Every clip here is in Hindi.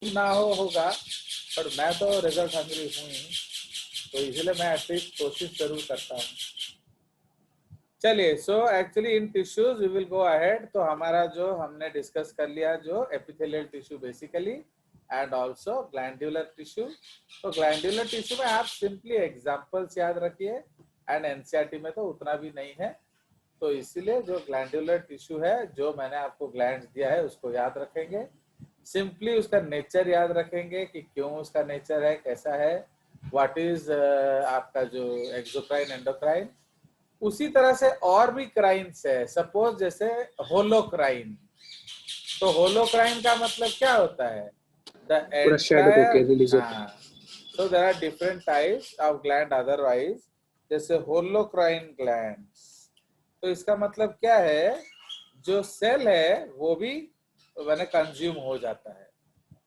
ना होगा, पर मैं तो रिजल्ट हंग्री हूँ ही, तो इसलिए मैं एटलीस्ट कोशिश जरूर करता हूँ। चलिए, so actually in tissues we will go ahead. तो हमारा जो हमने डिस्कस कर लिया, जो epithelial tissue basically and also glandular tissue. तो ग्लैंडुलर टिश्यू में आप सिंपली एग्जांपल्स याद रखिए, एंड एनसीईआरटी में तो उतना भी नहीं है, तो इसीलिए जो ग्लैंडुलर टिश्यू है, जो मैंने आपको ग्लैंड दिया है उसको याद रखेंगे, सिंपली उसका नेचर याद रखेंगे कि क्यों उसका नेचर है, कैसा है, व्हाट इज आपका जो एक्सोक्राइन एंडोक्राइन। उसी तरह से और भी क्राइन्स है, सपोज जैसे होलोक्राइन। तो होलोक्राइन का मतलब क्या होता है? द पूरा शेडो होके एंटायर, रिलीज होता है। हाँ, so there are different types of gland otherwise, जैसे होलोक्राइन ग्लैंड्स। तो इसका मतलब क्या है, जो सेल है वो भी मैंने कंज्यूम हो जाता है।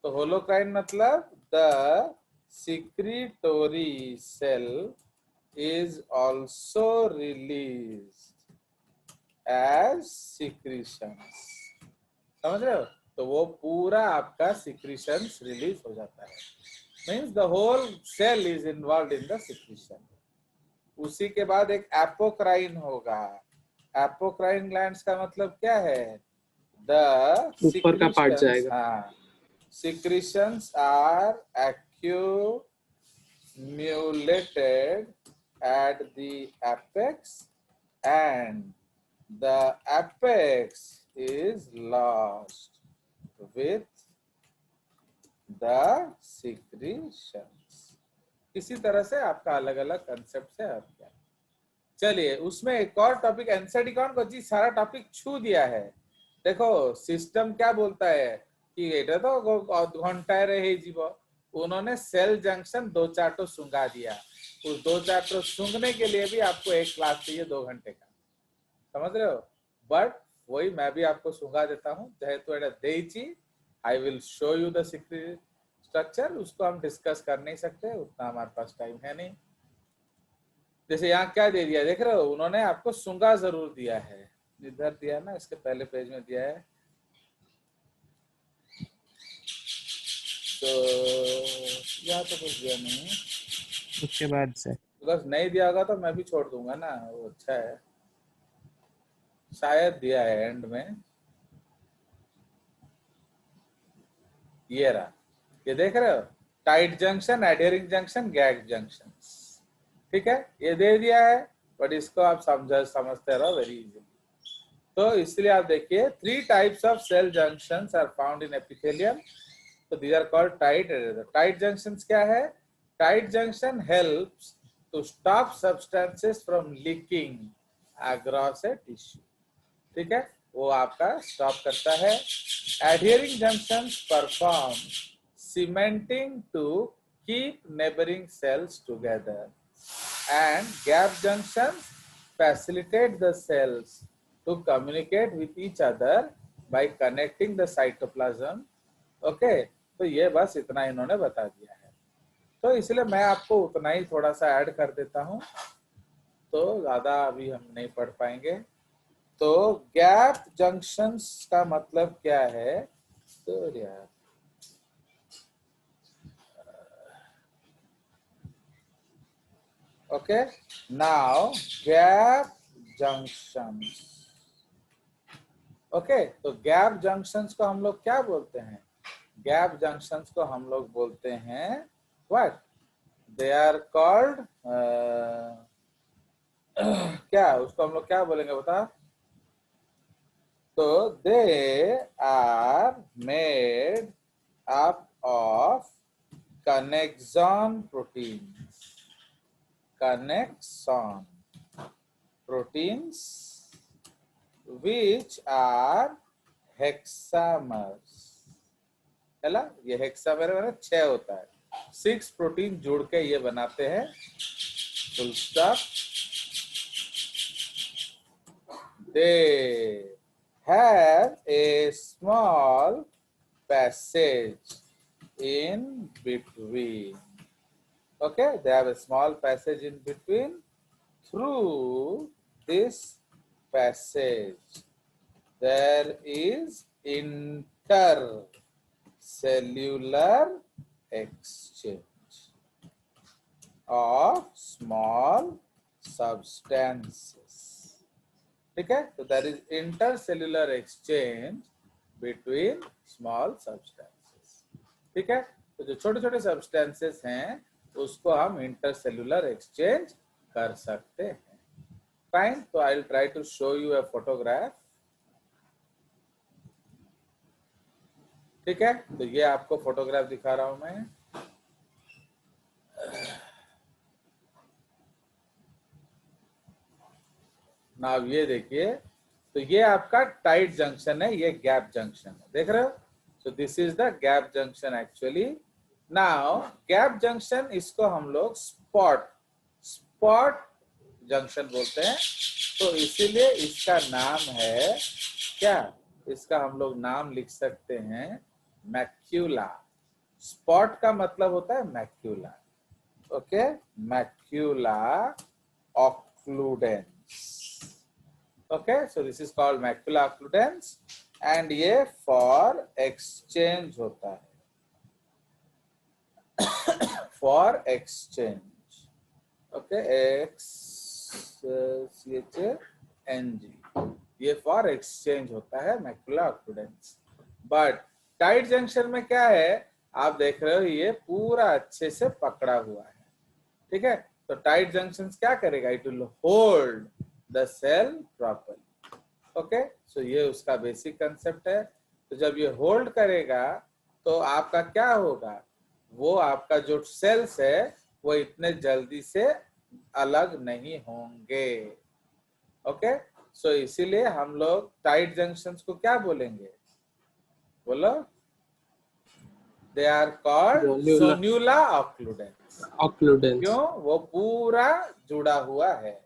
तो होलोक्राइन मतलब the secretory cell is also released as secretions। समझ रहे हो? तो वो पूरा आपका secretions रिलीज हो जाता है, means the whole cell is involve in the secretion। उसी के बाद एक एपोक्राइन होगा। एपोक्राइन ग्लैंड्स का मतलब क्या है? द ऊपर का पार्ट secretions, जाएगा। हाँ, secretions are accumulated at the apex, and the apex is lost with the secretions। इसी तरह से आपका अलग अलग कंसेप्ट है आपका। चलिए, उसमें एक और टॉपिक एनसीईआरटी कौन को जी सारा टॉपिक छू दिया है। देखो सिस्टम क्या बोलता है कि এটা তো ঘন্টায় रहे जीव, उन्होंने सेल जंक्शन दो चार सुंगा दिया। उस दो चार सूंघने के लिए भी आपको एक क्लास चाहिए 2 घंटे का, समझ रहे हो? बट वही मैं भी आपको सुंगा देता हूँ, जेहेतु এটা देइची, I will show you the secret structure. उसको हम डिस्कस कर नहीं सकते, उतना हमारे पास टाइम है नहीं। जैसे यहाँ क्या दे दिया देख रहे हो, उन्होंने आपको सुंगा जरूर दिया है, इधर दिया ना, इसके पहले पेज में दिया है। तो यहाँ तो कुछ दिया नहीं, उसके बाद से बस नहीं दिया होगा तो मैं भी छोड़ दूंगा ना, वो अच्छा है, शायद दिया है एंड में। ये रहा, ये देख रहे हो, tight junction, adhering junction, gag junction, ठीक है, ये दे दिया है, बट इसको आप समझते रहो वेरी इजीली। तो इसलिए आप देखिए 3 types of cell junctions are found in epithelium. तो these are called tight. Tight junctions क्या है? Tight junction helps to stop substances from leaking across a tissue, ठीक है, वो आपका स्टॉप करता है। Adhering junctions perform cementing to keep neighbouring cells together, and gap junctions facilitate the cells to communicate with each other by connecting the cytoplasm। Okay, तो ये बस इतना इन्होंने बता दिया है, तो इसलिए मैं आपको उतना ही थोड़ा सा ऐड कर देता हूँ, तो ज्यादा अभी हम नहीं पढ़ पाएंगे। तो गैप जंक्शंस का मतलब क्या है? तो यार okay, now gap junctions। Okay, तो गैप जंक्शंस को हम लोग क्या बोलते हैं? गैप जंक्शंस को हम लोग बोलते हैं व्हाट? दे आर कॉल्ड क्या उसको हम लोग क्या बोलेंगे बता? तो they are made up of connexon protein, connexon proteins which are hexamers। है ना, ये हेक्सामेर में 6 होता है, 6 प्रोटीन जोड़ के ये बनाते हैं, full stop. They have a small passage in between। Okay, they have a small passage in between। Through this passage there is interstitium cellular exchange of small substances. ठीक है, तो that is intercellular exchange between small substances. ठीक है, तो जो छोटे छोटे सब्सटेंसेस हैं उसको हम इंटरसेल्युलर एक्सचेंज कर सकते हैं. फाइन, तो I will try to show you a photograph. ठीक है, तो ये आपको फोटोग्राफ दिखा रहा हूं मैं. नाउ ये देखिए, तो ये आपका टाइट जंक्शन है, ये गैप जंक्शन है, देख रहे हो. So this is the gap junction actually. Now gap junction, इसको हम लोग स्पॉट जंक्शन बोलते हैं. तो इसीलिए इसका नाम है क्या, इसका हम लोग नाम लिख सकते हैं मैक्यूला. स्पॉट का मतलब होता है macula. Okay, macula occludens. Okay, so this is called macula occludens and ये for exchange होता है. For exchange. Okay, XCHNG. ये for exchange होता है macula occludens. But tight junction में क्या है, आप देख रहे हो ये पूरा अच्छे से पकड़ा हुआ है. ठीक है, तो टाइट जंक्शन क्या करेगा, it will hold the cell properly. Okay, so ये उसका बेसिक कंसेप्ट है. तो जब ये होल्ड करेगा तो आपका क्या होगा, वो आपका जो सेल्स है वो इतने जल्दी से अलग नहीं होंगे. ओके, सो इसीलिए हम लोग टाइट जंक्शंस को क्या बोलेंगे, बोलो. They are called zonula occludens. क्यों, वो पूरा जुड़ा हुआ है.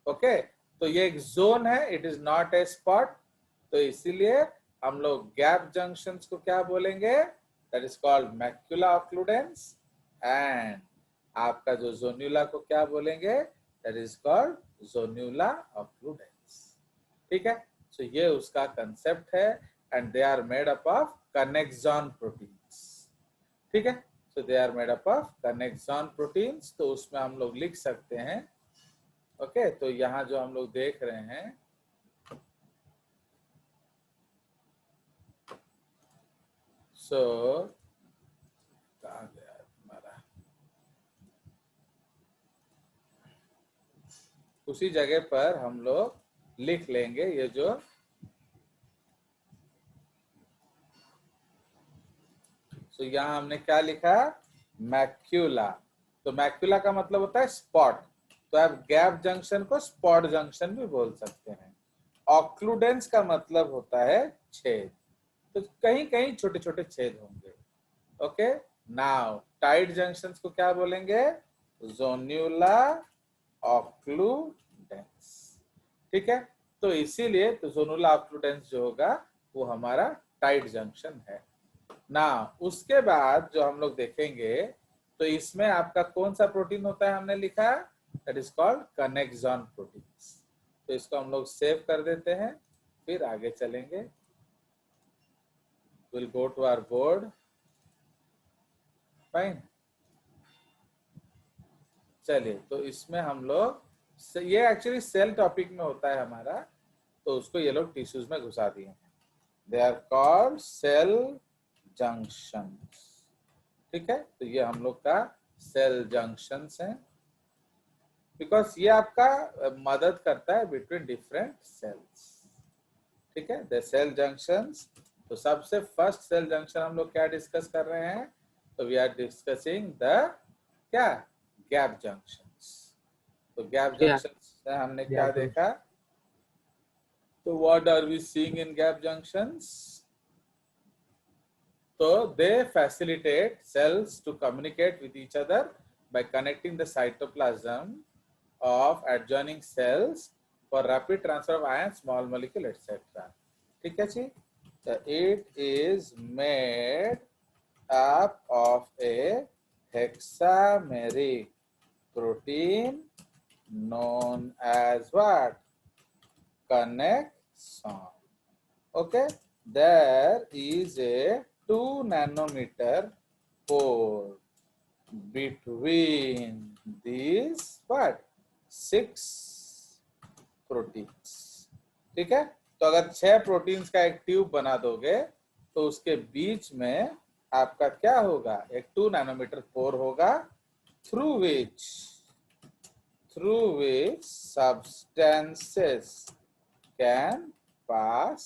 ओके, तो ये एक जोन है, it is not a spot. तो इसीलिए हम लोग गैप जंक्शंस को क्या बोलेंगे, that is called macula occludens. And आपका जो जोन्यूला को क्या बोलेंगे, that is called zonula occludens. ठीक है, सो ये उसका कंसेप्ट है. And they are made up of connexon proteins. ठीक है, so they are made up of connexon proteins. तो उसमें हम लोग लिख सकते हैं. ओके, तो यहाँ जो हम लोग देख रहे हैं, सो कहाँ गया हमारा, उसी जगह पर हम लोग लिख लेंगे ये जो, सो यहाँ हमने क्या लिखा, मैक्यूला. तो मैक्यूला का मतलब होता है स्पॉट. तो आप गैप जंक्शन को स्पॉट जंक्शन भी बोल सकते हैं. ऑक्लूडेंस का मतलब होता है छेद. तो कहीं कहीं छोटे छोटे छेद होंगे. ओके, नाउ टाइट जंक्शंस को क्या बोलेंगे, जोन्यूला ऑक्लूडेंस. ठीक है, तो इसीलिए तो जोन्यूला ऑक्लूडेंस जो होगा वो हमारा टाइट जंक्शन है. ना उसके बाद जो हम लोग देखेंगे, तो इसमें आपका कौन सा प्रोटीन होता है, हमने लिखा दैट इज कॉल्ड कनेक्सॉन प्रोटीन्स. तो इसको हम लोग सेव कर देते हैं, फिर आगे चलेंगे. Will go to our board. Fine, चलिए, तो इसमें हम लोग, ये एक्चुअली सेल टॉपिक में होता है हमारा, तो उसको ये लोग टिश्यूज में घुसा दिए हैं. They are called cell junctions. ठीक है, तो ये हम लोग का सेल जंक्शंस हैं, बिकॉज ये आपका मदद करता है बिटवीन डिफरेंट सेल्स. ठीक है, द सेल जंक्शंस. तो सबसे फर्स्ट सेल जंक्शन हम लोग क्या डिस्कस कर रहे हैं, तो वी आर डिस्कसिंग द क्या, गैप जंक्शंस. तो गैप जंक्शंस से हमने क्या देखा, तो what are we seeing in gap junctions. So they facilitate cells to communicate with each other by connecting the cytoplasm of adjoining cells for rapid transfer of ions, small molecule, etc. ठीक है जी. So it is made up of a hexameric protein known as what, connexon. Okay, there is a 2 nanometer pore between these what 6 proteins. ठीक है, तो अगर 6 प्रोटीन्स का एक ट्यूब बना दोगे तो उसके बीच में आपका क्या होगा, एक 2 नैनोमीटर पोर होगा through which substances can pass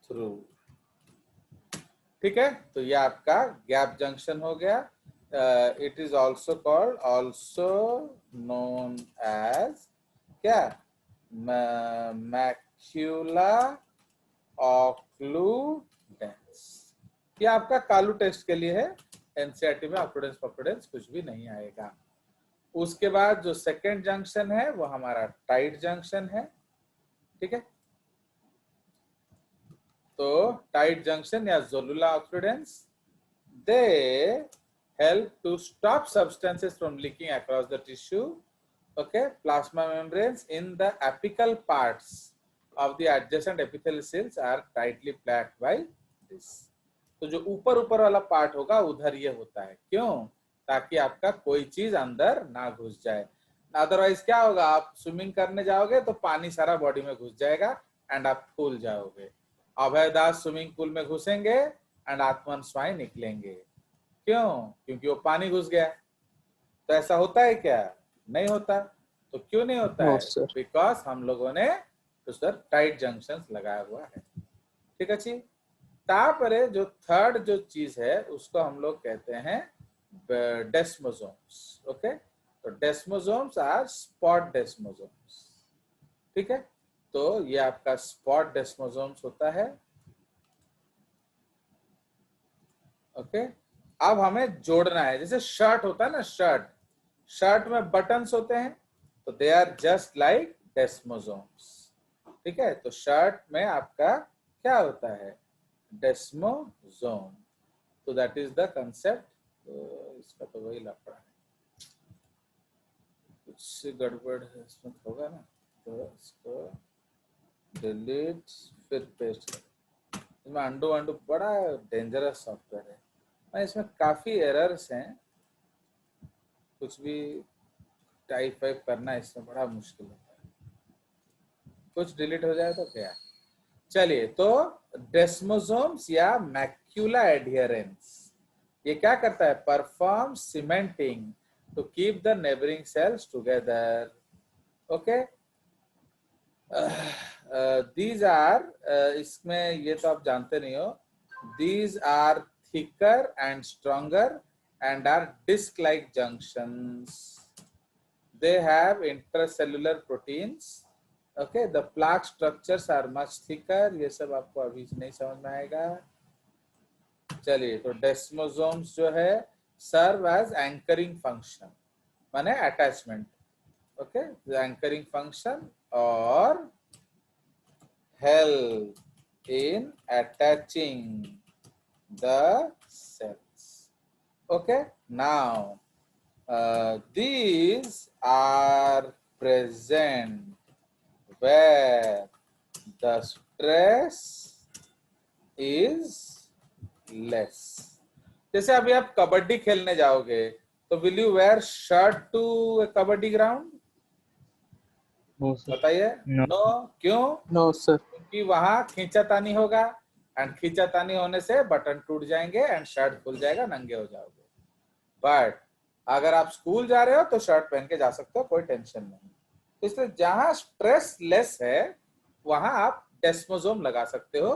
through. ठीक है, तो ये आपका गैप जंक्शन हो गया। It is also called, also known as क्या, मैक्यूला ऑक्लूडेंस। ये आपका कालू टेस्ट के लिए है, एनसीईआरटी में ऑक्लूडेंस कुछ भी नहीं आएगा। उसके बाद जो सेकेंड जंक्शन है वो हमारा टाइट जंक्शन है। ठीक है, तो टाइट जंक्शन या जोलुला ऑक्लूडेंस, दे help to stop substances from leaking across the tissue. Okay, plasma membranes in the apical parts of the adjacent epithelial cells are tightly packed by this. तो जो ऊपर वाला पार्ट होगा उधर ये होता है, क्यों, ताकि आपका कोई चीज अंदर ना घुस जाए। अदरवाइज क्या होगा, आप स्विमिंग करने जाओगे तो पानी सारा बॉडी में घुस जाएगा एंड आप फूल जाओगे। अभय दास स्विमिंग पूल में घुसेंगे एंड आत्मन स्वाई निकलेंगे, क्यों, क्योंकि वो पानी घुस गया। तो ऐसा होता है क्या, नहीं होता। तो क्यों नहीं होता No, है, sir. बिकॉज हम लोगों ने उस पर टाइट जंक्शंस लगाया हुआ है। ठीक अच्छी, तापरे जो थर्ड जो चीज है उसको हम लोग कहते हैं डेस्मोसोम्स। ओके, तो डेस्मोसोम्स आर स्पॉट डेस्मोसोम्स। ठीक है, तो ये आपका स्पॉट डेस्मोसोम्स होता है। ओके, अब हमें जोड़ना है, जैसे शर्ट होता है ना, शर्ट में बटन्स होते हैं, तो they are just like desmosomes. ठीक है, तो शर्ट में आपका क्या होता है, डेस्मोसोम। तो दैट इज द कंसेप्ट। तो इसका तो वही लफड़ा है, कुछ गड़बड़ है इसमें होगा ना, तो इसको डिलीट फिर पेस्ट कर। इसमें अंडू बड़ा डेंजरस सॉफ्टवेयर है, इसमें काफी एरर्स हैं, कुछ भी टाइप वाइप करना इसमें बड़ा मुश्किल होता है, कुछ डिलीट हो जाए तो क्या। चलिए, तो डेस्मोसोम्स या मैक्यूला एडहेरेंस ये क्या करता है, perform cementing to keep the neighbouring cells together. Okay, these are, इसमें ये तो आप जानते नहीं हो, these are thicker and stronger and are disc-like junctions. They have intracellular proteins. Okay, the plaque structures are much thicker. ये सब आपको अभी नहीं समझ में आएगा। चलिए, तो डेस्मोसोम्स जो है सर्व एज एंकरिंग फंक्शन, माने अटैचमेंट। ओके, एंकरिंग फंक्शन और help in attaching the cells. Okay, now these are present where the stress is less. जैसे अभी आप कबड्डी खेलने जाओगे तो will you wear shirt to kabaddi ground, No, sir. बताइए। No. नो, क्यों, No, sir. क्योंकि वहां खींचातानी होगा एंड खींचातानी होने से बटन टूट जाएंगे एंड शर्ट खुल जाएगा, नंगे हो जाओगे। बट अगर आप स्कूल जा रहे हो तो शर्ट पहन के जा सकते हो, कोई टेंशन नहीं। तो इसलिए जहां स्ट्रेस लेस है वहां आप डेस्मोसोम लगा सकते हो,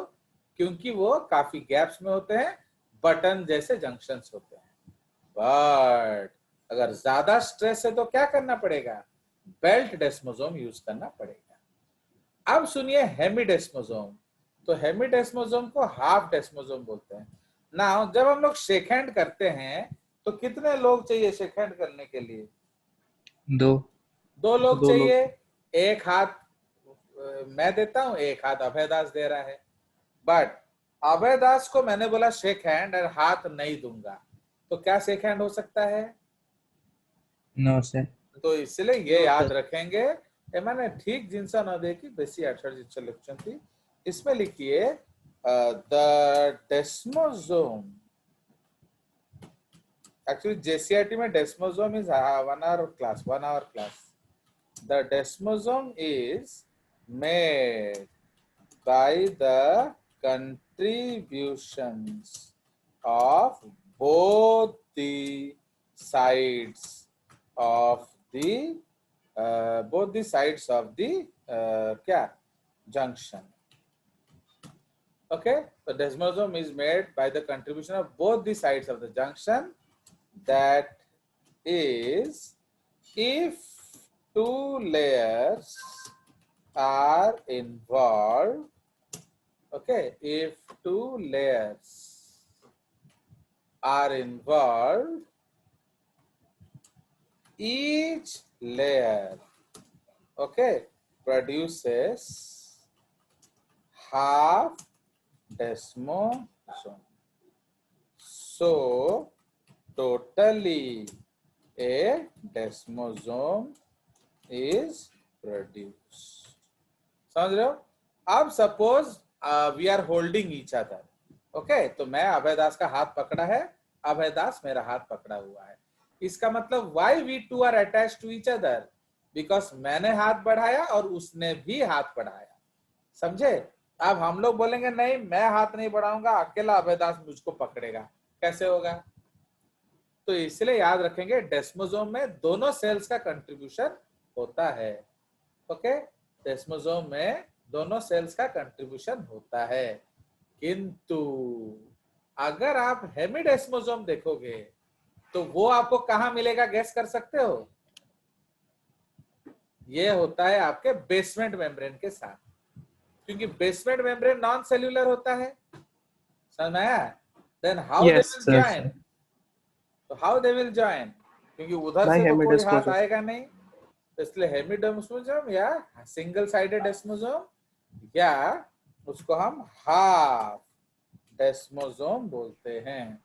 क्योंकि वो काफी गैप्स में होते हैं, बटन जैसे जंक्शंस होते हैं। बट अगर ज्यादा स्ट्रेस है तो क्या करना पड़ेगा, बेल्ट डेस्मोसोम यूज करना पड़ेगा। अब सुनिए हेमीडेस्मोसोम। तो हेमीडेस्मोसोम को हाफ डेस्मोसोम बोलते हैं ना। जब हम लोग शेक हैंड करते हैं तो कितने लोग चाहिए शेक हैंड करने के लिए, 2 2 लोग 2 चाहिए। एक हाथ मैं देता हूं, एक हाथ अभयदास दे रहा है। बट अभयदास को मैंने बोला शेक हैंड और हाथ नहीं दूंगा, तो क्या शेक हैंड हो सकता है, No, sir. तो इसलिए ये याद रखेंगे। एमाने ठीक जिनसा न देखी बेसी 8 जिनसा लिखचंती, इसमें लिखिए the desmosome, actually JCIT में desmosome is 1 hour class. The desmosome is made by the contributions of both the sides of the क्या junction. Okay, the desmosome is made by the contribution of both the sides of the junction. That is, if two layers are involved, okay, if two layers are involved, each layer, okay, produces half desmosome. So totally a desmosome is produced. समझ रहे हो? अब suppose we are holding each other, okay, तो मैं अभय दास का हाथ पकड़ा है, अभय दास मेरा हाथ पकड़ा हुआ है. इसका मतलब why we two are attach to each other, because मैंने हाथ बढ़ाया और उसने भी हाथ बढ़ाया. समझे? अब हम लोग बोलेंगे नहीं मैं हाथ नहीं बढ़ाऊंगा, अकेला अभय दास मुझको पकड़ेगा, कैसे होगा? तो इसलिए याद रखेंगे डेस्मोसोम में दोनों सेल्स का कंट्रीब्यूशन होता है. ओके, डेस्मोसोम में दोनों सेल्स का कंट्रीब्यूशन होता है. किंतु अगर आप हेमिडेस्मोसोम देखोगे तो वो आपको कहां मिलेगा, गैस कर सकते हो? ये होता है आपके बेसमेंट मेम्ब्रेन के साथ, क्योंकि बेसमेंट मेम्ब्रेन नॉन सेल्यूलर होता है. समझ में आया? Then how they Yes, will sir. Join? तो हाउ दे विल जॉइन? क्योंकि उधर By से तो कोई हाथ hemidesmosome. आएगा नहीं, तो इसलिए हेमिडेस्मोसोम या सिंगल साइडेड डेस्मोसोम या उसको हम हाफ डेस्मोसोम बोलते हैं.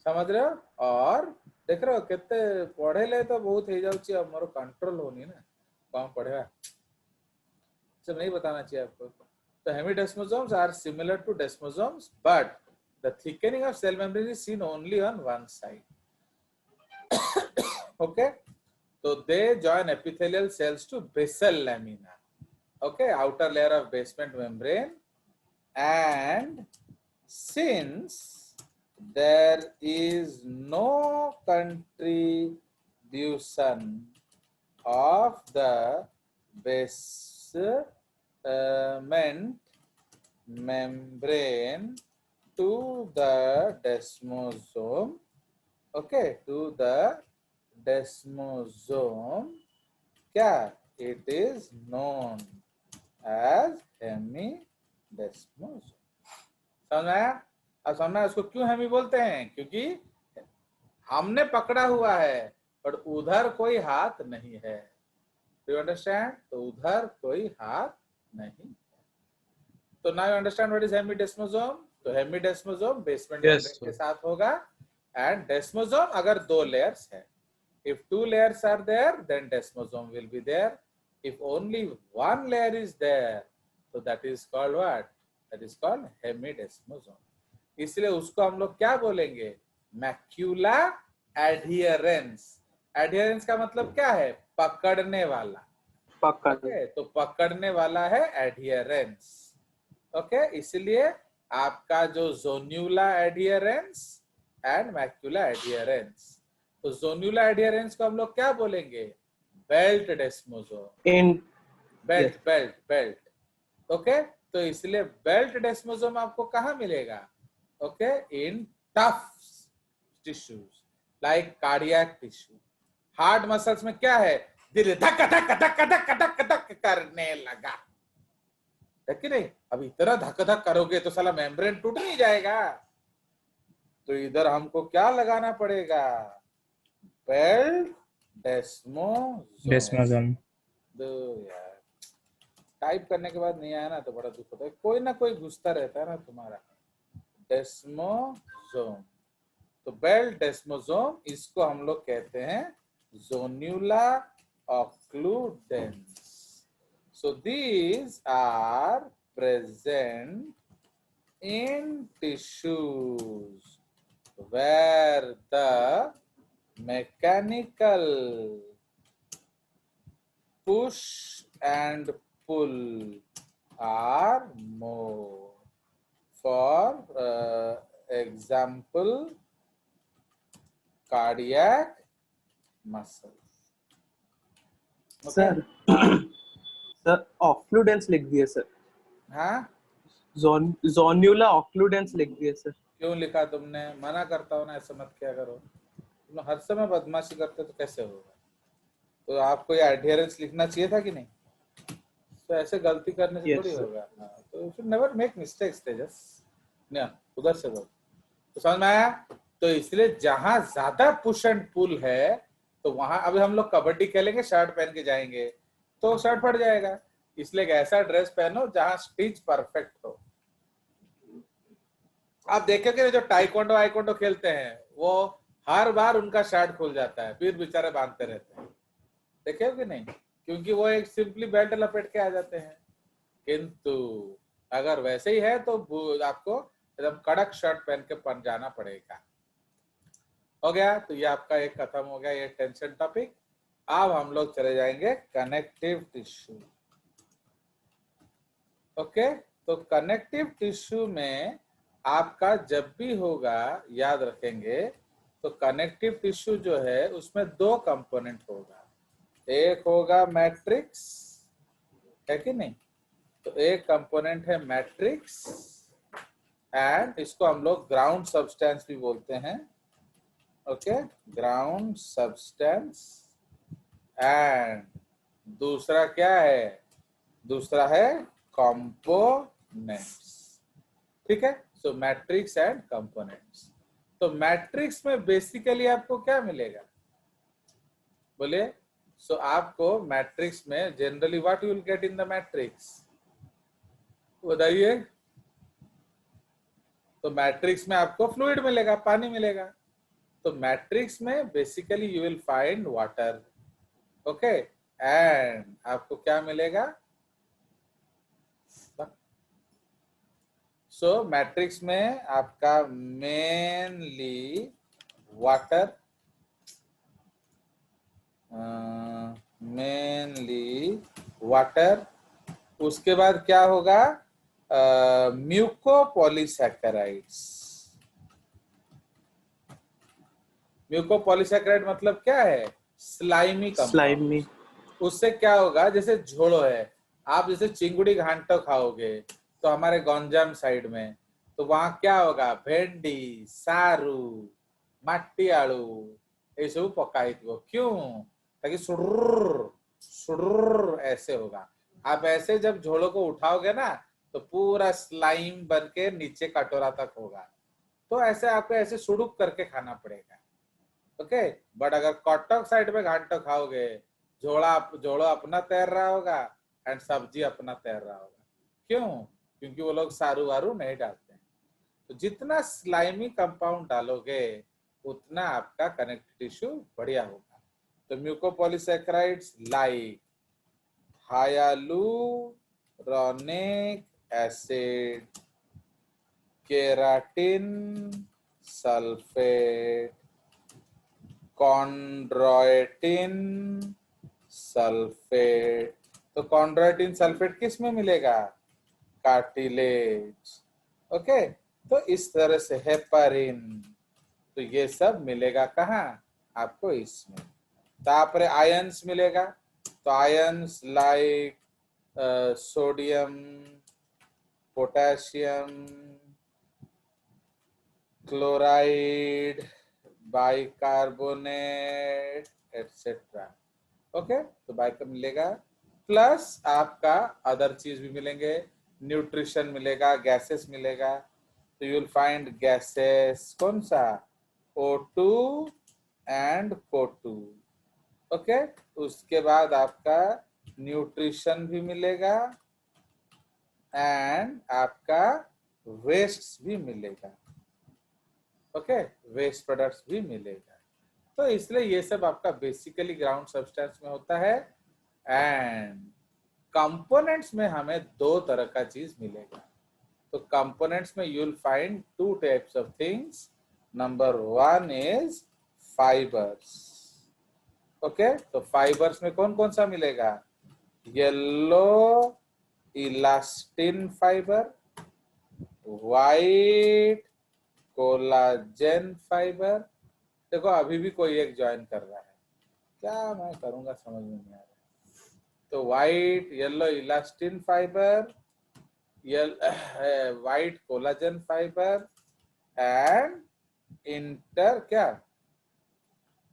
समझ रहे हो? और देख रहे हो कितने पढ़े ले तो बहुत हो जाऊची, अब मोर कंट्रोल होनी ना, कौन पढ़ेगा सब नहीं बताना चाहिए आपको. तो hemidesmosomes are similar to desmosomes, but the thickening of cell membrane is seen only on one side. Okay, so they join epithelial cells to basal lamina, okay, outer layer of basement membrane. And since there is no contribution of the basement membrane to the desmosome, okay, to the desmosome, क्या? It is known as hemidesmosome. समझ आया? अब समझना उसको क्यों हेमी बोलते हैं, क्योंकि हमने पकड़ा हुआ है पर उधर कोई हाथ नहीं है. Do you understand? तो उधर कोई हाथ नहीं है. तो now you understand what is hemidesmosome? तो hemidesmosome बेसमेंट Yes, मेम्ब्रेन के साथ होगा, एंड desmosome अगर दो लेयर्स है. If two layers are there, then desmosome will be there. If only one layer is there, so that is called what? That is called hemidesmosome. इसलिए उसको हम लोग क्या बोलेंगे? Macula adherence. एडहियरेंस का मतलब क्या है? पकड़ने वाला. ओके, तो पकड़ने वाला है एडहियरेंस. ओके, इसलिए आपका जो जोन्यूला एडहियरेंस एंड मैक्यूला एडहियरेंस, तो जोन्यूला एडहियरेंस को हम लोग क्या बोलेंगे? Belt desmosome. In belt belt belt. Okay, तो इसलिए बेल्ट डेस्मोसोम आपको कहाँ मिलेगा? Okay, in tough tissues like cardiac tissue. Heart muscles में क्या है? दिल धक धक धक धक धक धक करने लगा है कि नहीं? अब इतना धक धक करोगे तो साला मेम्ब्रेन टूट नहीं जाएगा? तो इधर हमको क्या लगाना पड़ेगा? बेल्ट डेस्मोसोम. Desmosome. दो यार, टाइप करने के बाद नहीं आया ना तो बड़ा दुख होता है. कोई ना कोई घुसता रहता है ना तुम्हारा. डेस्मोसोम. तो बेल्ट डेस्मोसोम, इसको हम लोग कहते हैं जोन्यूला ऑक्लूडेंस. So these are present in tissues where the mechanical push and pull are more. For example, cardiac muscle. Okay? Sir sir occludens लिख दिए सर, हाँ, जोन्यूला ऑक्लूडेंस लिख दिए सर। क्यों लिखा तुमने? मना करता हो ना, ऐसा मत किया करो। तुम हर समय बदमाशी करते हो तो कैसे होगा? तो आपको ये एडहेरेंस लिखना चाहिए था कि नहीं? तो ऐसे गलती करने से Yes, थोड़ी sir. होगा। हाँ, तो you should never make mistakes Tejas. ना, उधर से बोल। तो समझ में आया? तो इसलिए जहां ज्यादा पुश एंड पुल है तो वहां, अभी हम लोग कबड्डी खेलेंगे, शर्ट पहन के जाएंगे तो शर्ट फट जाएगा। इसलिए एक ऐसा ड्रेस पहनो जहां स्टिच परफेक्ट हो। आप देखोगे जो टाइकोंडो आइकोंडो खेलते हैं वो हर बार उनका शर्ट खुल जाता है, फिर बेचारे बांधते रहते हैं। देखे हो कि नहीं? क्योंकि वो एक सिंपली बेल्ट लपेट के आ जाते हैं। किंतु अगर वैसे ही है तो आपको एकदम कड़क शर्ट पहन के जाना पड़ेगा। हो गया? तो ये आपका एक खत्म हो गया ये टेंशन टॉपिक। अब हम लोग चले जाएंगे कनेक्टिव टिश्यू। ओके, तो कनेक्टिव टिश्यू में आपका जब भी होगा, याद रखेंगे, तो कनेक्टिव टिश्यू जो है उसमें दो कंपोनेंट होगा। एक होगा मैट्रिक्स, है कि नहीं? तो एक कंपोनेंट है मैट्रिक्स एंड इसको हम लोग ग्राउंड सब्सटेंस भी बोलते हैं। Okay, ground substance. एंड दूसरा क्या है? दूसरा है कंपोनेंट्स। ठीक है? सो मैट्रिक्स एंड कंपोनेंट्स। तो मैट्रिक्स में बेसिकली आपको क्या मिलेगा? बोलिए। सो आपको मैट्रिक्स में generally what you will get in the matrix? बताइए। तो मैट्रिक्स में आपको फ्लूइड मिलेगा, पानी मिलेगा। तो मैट्रिक्स में basically you will find water. Okay, and आपको क्या मिलेगा? सो मैट्रिक्स में आपका मेनली वाटर, मेनली वाटर। उसके बाद क्या होगा? म्यूकोपॉलीसैकेराइड्स। म्यूकोपॉलीसैकेराइड मतलब क्या है? Slimy compound. स्लाइमी। उससे क्या होगा? जैसे झोड़ो है, आप जैसे चिंगुड़ी घांटो खाओगे तो हमारे गंजाम साइड में, तो वहां क्या होगा? भेंडी, सारू, माटी आलू ये सब पका हो। क्यों? ताकि सुर्र सुर्र ऐसे होगा। आप ऐसे जब झोड़ो को उठाओगे ना तो पूरा स्लाइम बन के नीचे कटोरा तक होगा। तो ऐसे आपको ऐसे सुडुक करके खाना पड़ेगा। ओके, बट अगर कटक साइड में घांटो खाओगे, जोड़ो अपना तैर रहा होगा एंड सब्जी अपना तैर रहा होगा। क्यों? क्योंकि वो लोग सारू वारू नहीं डालते हैं। तो जितना स्लाइमी कंपाउंड डालोगे उतना आपका कनेक्टिव टिश्यू बढ़िया होगा। तो mucopolysaccharides like hyaluronic acid, keratin sulphate, chondroitin sulphate. तो कॉन्ड्रोइटिन सल्फेट किस में मिलेगा? कार्टिलेज। ओके, तो इस तरह से हेपारिन, तो ये सब मिलेगा कहाँ? आपको इसमें। तापरे आयंस मिलेगा। तो ions like sodium, potassium, chloride, bicarbonate etcetera. Okay, तो बाइक मिलेगा, प्लस आपका अदर चीज भी मिलेंगे, न्यूट्रिशन मिलेगा, गैसेस मिलेगा। तो यू विल फाइंड गैसेस कौन सा? O2 and CO2। ओके, उसके बाद आपका न्यूट्रिशन भी मिलेगा एंड आपका वेस्ट भी मिलेगा। ओके, वेस्ट प्रोडक्ट्स भी मिलेगा। तो इसलिए ये सब आपका बेसिकली ग्राउंड सब्सटेंस में होता है। एंड कंपोनेंट्स में हमें दो तरह का चीज मिलेगा। तो कंपोनेंट्स में you will find two types of things. Number one is fibres. Okay, तो फाइबर्स में कौन कौन सा मिलेगा? Yellow elastin fibre, white collagen fibre. देखो अभी भी कोई एक ज्वाइन कर रहा है, क्या मैं करूंगा समझ में नहीं आ रहा. तो white yellow elastin fibre, white collagen fibre and inter क्या,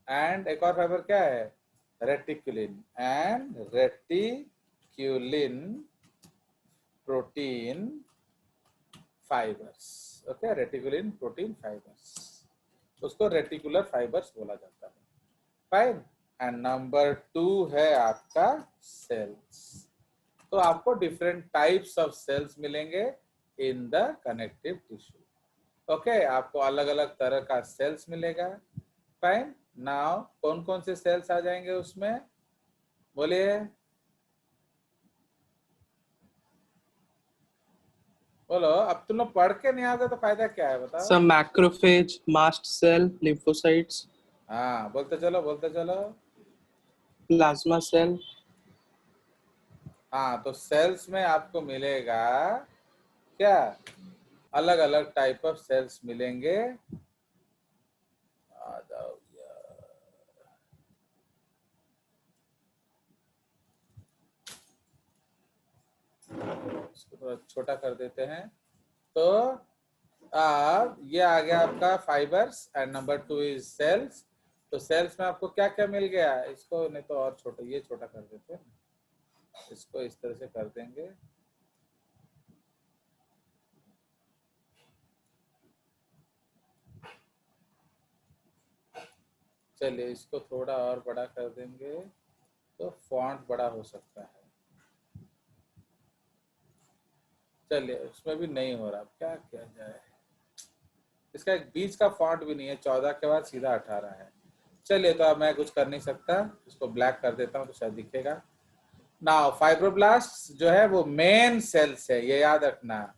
एंड एक और फाइबर क्या है? Reticulin. And reticulin protein fibres. Okay, reticulin protein fibres, उसको रेटिकुलर फाइबर्स बोला जाता है. फाइन. एंड नंबर टू है आपका सेल्स. तो आपको डिफरेंट टाइप्स ऑफ सेल्स मिलेंगे in the connective tissue. Okay, आपको अलग अलग तरह का सेल्स मिलेगा. फाइन. नाउ कौन कौन से सेल्स आ जाएंगे उसमें, बोलिए बोलो. अब तुम लोग पढ़ के नहीं आओगे तो फायदा क्या है बताओ. Some macrophage, mast cell, lymphocytes, हाँ बोलते चलो बोलते चलो. plasma cell, हाँ, तो सेल्स में आपको मिलेगा क्या, अलग अलग टाइप ऑफ सेल्स मिलेंगे. आ जाओ यार. इसको थोड़ा छोटा कर देते हैं. तो ये आ गया आपका fibres and number two is cells. तो सेल्स में आपको क्या क्या मिल गया, इसको नहीं तो और छोटा, ये छोटा कर देते हैं, इसको इस तरह से कर देंगे. चलिए इसको थोड़ा और बड़ा कर देंगे तो फॉन्ट बड़ा हो सकता है. चलिए उसमें भी नहीं हो रहा, क्या किया जाए. इसका एक बीच का फॉन्ट भी नहीं है, 14 के बाद सीधा 18 है. चलिए तो अब मैं कुछ कर नहीं सकता, इसको ब्लैक कर देता हूँ तो शायद दिखेगा. नाउ फाइब्रोब्लास्ट जो है वो मेन सेल्स है, ये याद रखना.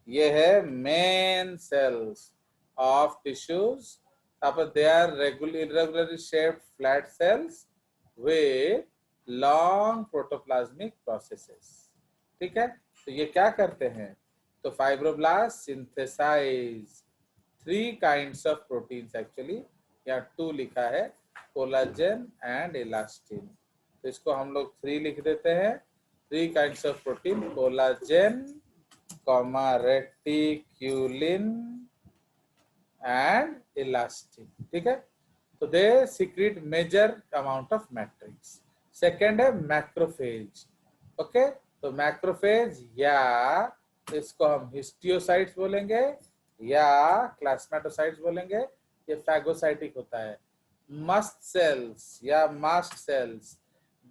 ये है main cells of tissues. They are irregularly shaped flat cells with long protoplasmic processes. ठीक है, तो ये क्या करते हैं, तो fibroblast synthesise 3 kinds of proteins actually, या 2 लिखा है, कोलाजन एंड इलास्टिन. तो इसको हम लोग 3 लिख देते हैं. 3 kinds of protein, collagen comma reticulin and elastin. ठीक है, तो they secrete major amount of matrix. Second है मैक्रोफेज. ओके, तो मैक्रोफेज या इसको हम हिस्टियोसाइट्स बोलेंगे या क्लास्मेटोसाइट्स बोलेंगे. ये फैगोसाइटिक होता है. मस्ट सेल्स या mast cells,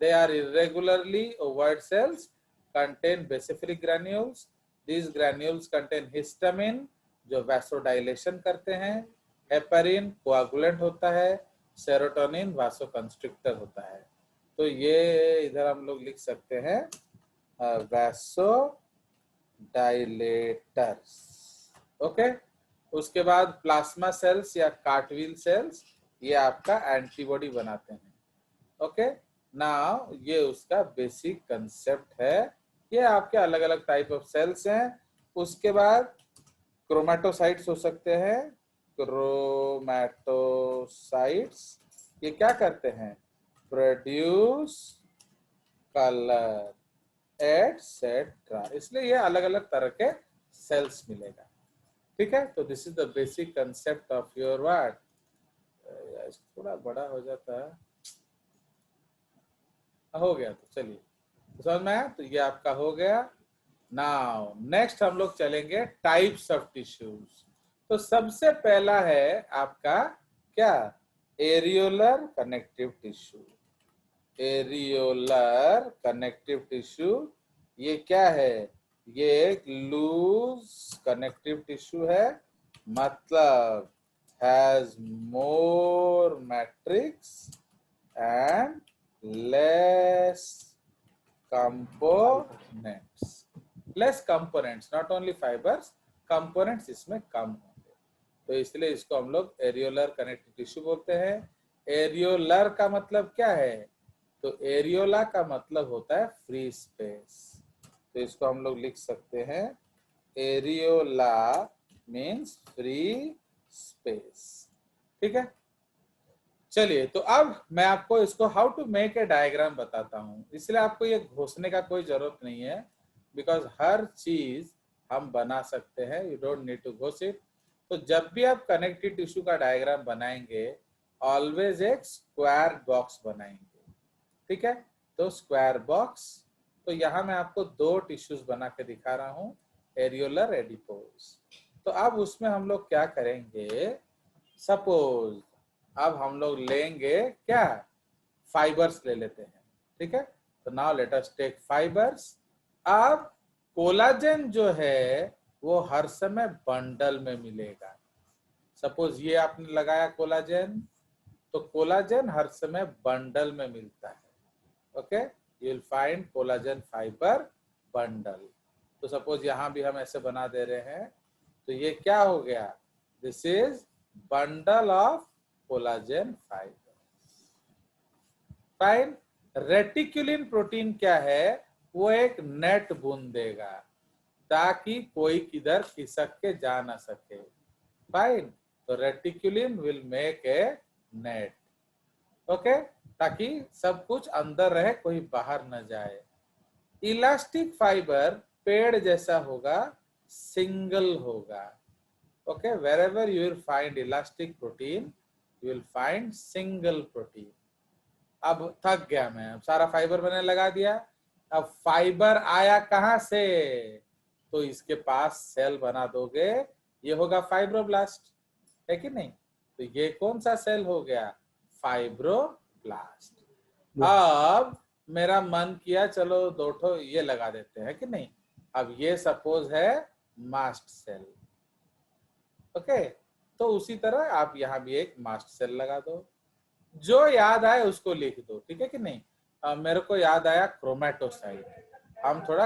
they are irregularly ovoid cells, contain basophilic granules. These granules contain histamine जो vasodilation करते हैं, heparin coagulant होता है, serotonin vasoconstrictor होता है. तो ये इधर हम लोग लिख सकते हैं vasodilators. ओके, उसके बाद प्लाज्मा सेल्स या कार्टविल सेल्स, ये आपका एंटीबॉडी बनाते हैं. ओके, नाउ ये उसका बेसिक कंसेप्ट है. ये आपके अलग अलग टाइप ऑफ सेल्स हैं. उसके बाद क्रोमैटोसाइट्स हो सकते हैं. क्रोमैटोसाइट्स ये क्या करते हैं, प्रोड्यूस कलर एटसेट्रा. इसलिए ये अलग अलग तरह के सेल्स मिलेगा. ठीक है, तो this is the basic concept of your word. थोड़ा बड़ा हो जाता है, हो गया. तो चलिए, तो समझ में आया. तो ये आपका हो गया. नाउ नेक्स्ट हम लोग चलेंगे टाइप्स ऑफ टिश्यूज. तो सबसे पहला है आपका क्या, areolar connective tissue. Areolar connective tissue ये क्या है, ये एक लूज कनेक्टिव टिश्यू है, मतलब has more matrix and less components. Less components, not only fibers, components इसमें कम होंगे, तो इसलिए इसको हम लोग एरियोलर कनेक्टिव टिश्यू बोलते हैं। एरियोलर का मतलब क्या है? तो एरियोला का मतलब होता है फ्री स्पेस, तो इसको हम लोग लिख सकते हैं एरियोला मीन्स फ्री स्पेस। ठीक है, चलिए तो अब मैं आपको इसको how to make a diagram बताता हूँ, इसलिए आपको ये घोषने का कोई जरूरत नहीं है, बिकॉज हर चीज हम बना सकते हैं, you don't need to gosh it. तो जब भी आप कनेक्टिव टिश्यू का डायग्राम बनाएंगे ऑलवेज एक स्क्वायर बॉक्स बनाएंगे। ठीक है, तो स्क्वायर बॉक्स, तो यहाँ मैं आपको दो टिश्यूज बना के दिखा रहा हूँ, एरियोलर एडिपोज। तो अब उसमें हम लोग क्या करेंगे, सपोज अब हम लोग लेंगे क्या, फाइबर्स ले लेते हैं। ठीक है, तो now let us take fibres. अब कोलाजन जो है वो हर समय बंडल में मिलेगा। सपोज ये आपने लगाया कोलाजन, तो कोलाजन हर समय बंडल में मिलता है। Okay, you will find collagen fibre bundle. तो सपोज यहां भी हम ऐसे बना दे रहे हैं, तो ये क्या हो गया, this is bundle of collagen fibre. Fine. Reticulin protein क्या है, वो एक नेट बुन देगा ताकि कोई किधर खिसक के जा ना सके। फाइन, तो reticulin will make a net. Okay, ताकि सब कुछ अंदर रहे, कोई बाहर न जाए। इलास्टिक फाइबर पेड़ जैसा होगा, सिंगल होगा। Okay, wherever you will find elastic protein, you will find single protein. अब थक गया मैं, अब सारा फाइबर मैंने लगा दिया, अब फाइबर आया कहां से, तो इसके पास सेल बना दोगे, ये होगा फाइब्रोब्लास्ट, है कि नहीं? तो ये कौन सा सेल हो गया, फाइब्रोब्लास्ट। अब मेरा मन किया चलो दो ठो ये लगा देते हैं कि नहीं, अब ये सपोज है मास्ट सेल। ओके, तो उसी तरह आप यहाँ भी एक मास्ट सेल लगा दो, जो याद आए उसको लिख दो। ठीक है कि नहीं? मेरे को याद आया क्रोमेटोसाइट, हम थोड़ा